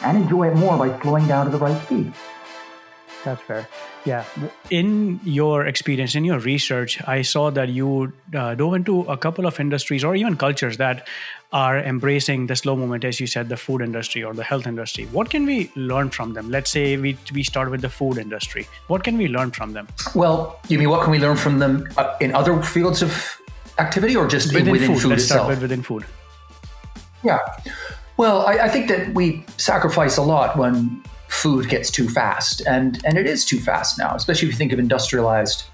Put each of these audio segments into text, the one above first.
and enjoy it more by slowing down to the right speed. That's fair. Yeah. In your experience, in your research, I saw that you dove into a couple of industries or even cultures that are embracing the slow movement, as you said, the food industry or the health industry. What can we learn from them? Let's say we start with the food industry. What can we learn from them? Well, you mean what can we learn from them in other fields of activity or just within food Let's itself? start with within food. Yeah. Well, I think that we sacrifice a lot when food gets too fast, and it is too fast now, especially if you think of industrialized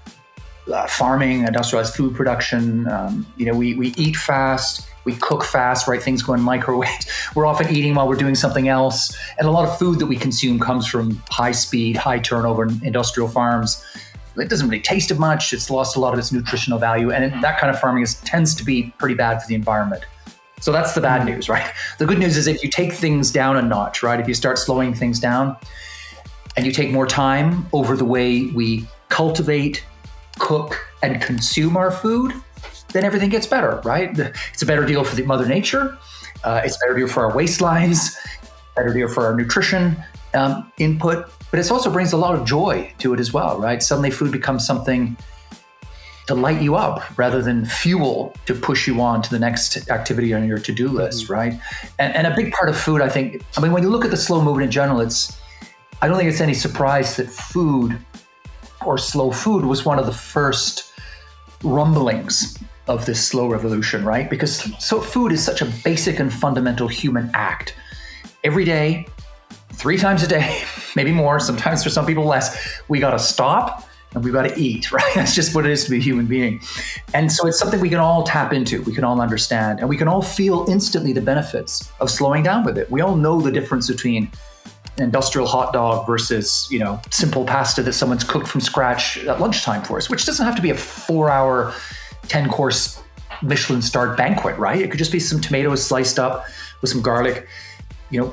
farming, industrialized food production. We eat fast, we cook fast, right? Things go in microwaves. We're often eating while we're doing something else, and a lot of food that we consume comes from high speed, high turnover industrial farms. It doesn't really taste of much. It's lost a lot of its nutritional value, and that kind of farming tends to be pretty bad for the environment. So that's the bad news, right? The good news is if you take things down a notch, right? If you start slowing things down and you take more time over the way we cultivate, cook, and consume our food, then everything gets better, right? It's a better deal for the Mother Nature. It's a better deal for our waistlines, better deal for our nutrition input, but it also brings a lot of joy to it as well, right? Suddenly food becomes something to light you up rather than fuel to push you on to the next activity on your to-do list, right? And a big part of food, when you look at the slow movement in general, I don't think it's any surprise that food or slow food was one of the first rumblings of this slow revolution, right? Because food is such a basic and fundamental human act. Every day, 3 times a day, maybe more, sometimes for some people less, we got to stop and we've got to eat, right? That's just what it is to be a human being. And so it's something we can all tap into, we can all understand, and we can all feel instantly the benefits of slowing down with it. We all know the difference between an industrial hot dog versus, simple pasta that someone's cooked from scratch at lunchtime for us, which doesn't have to be a 4-hour, 10-course Michelin-starred banquet, right? It could just be some tomatoes sliced up with some garlic,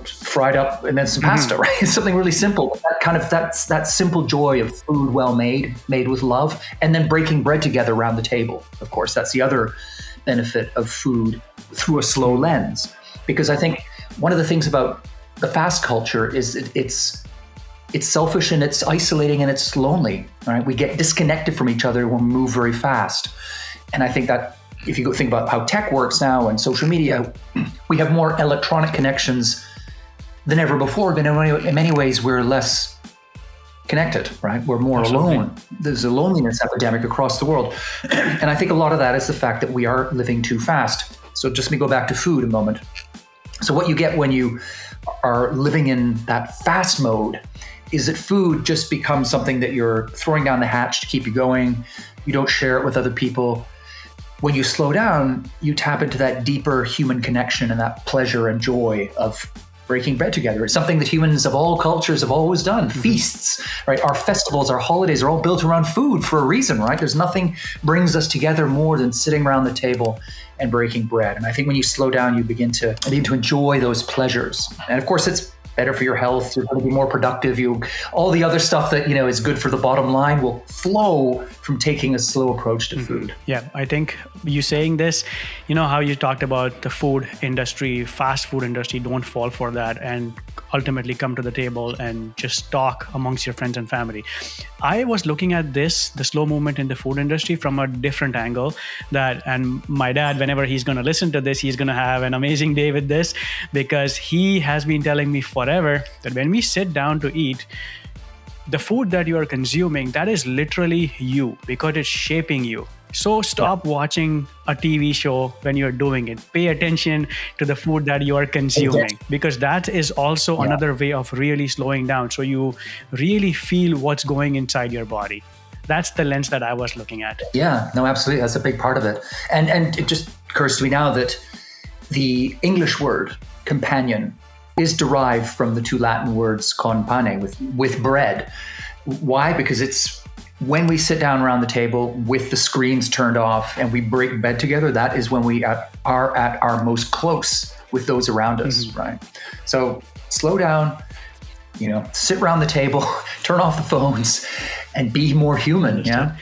fried up, and then some pasta, right? It's something really simple. That simple joy of food well made with love, and then breaking bread together around the table. Of course, that's the other benefit of food through a slow lens. Because I think one of the things about the fast culture is it's selfish and it's isolating and it's lonely, right? We get disconnected from each other when we move very fast. And I think that if you go think about how tech works now and social media, we have more electronic connections than ever before, but in many ways we're less connected, right? We're more alone. There's a loneliness epidemic across the world. And I think a lot of that is the fact that we are living too fast. So just let me go back to food a moment. So what you get when you are living in that fast mode is that food just becomes something that you're throwing down the hatch to keep you going. You don't share it with other people. When you slow down, you tap into that deeper human connection and that pleasure and joy of breaking bread together. It's something that humans of all cultures have always done. Feasts, right? Our festivals, our holidays are all built around food for a reason, right? There's nothing brings us together more than sitting around the table and breaking bread. And I think when you slow down, you begin to enjoy those pleasures. And of course, it's better for your health. You're going to be more productive. All the other stuff that, is good for the bottom line will flow from taking a slow approach to food. Yeah, I think you saying this, how you talked about the food industry, fast food industry, don't fall for that and ultimately come to the table and just talk amongst your friends and family. I was looking at the slow movement in the food industry from a different angle and my dad, whenever he's going to listen to this, he's going to have an amazing day with this, because he has been telling me forever that when we sit down to eat, the food that you are consuming, that is literally you, because it's shaping you. So stop watching a TV show when you're doing it. Pay attention to the food that you are consuming, because that is also another way of really slowing down. So you really feel what's going inside your body. That's the lens that I was looking at. Yeah, no, absolutely. That's a big part of it. And it just occurs to me now that the English word companion is derived from the 2 Latin words con pane, with bread. Why? Because it's when we sit down around the table with the screens turned off and we break bread together, that is when we are at our most close with those around us, right? So slow down, sit around the table, turn off the phones, and be more human, yeah?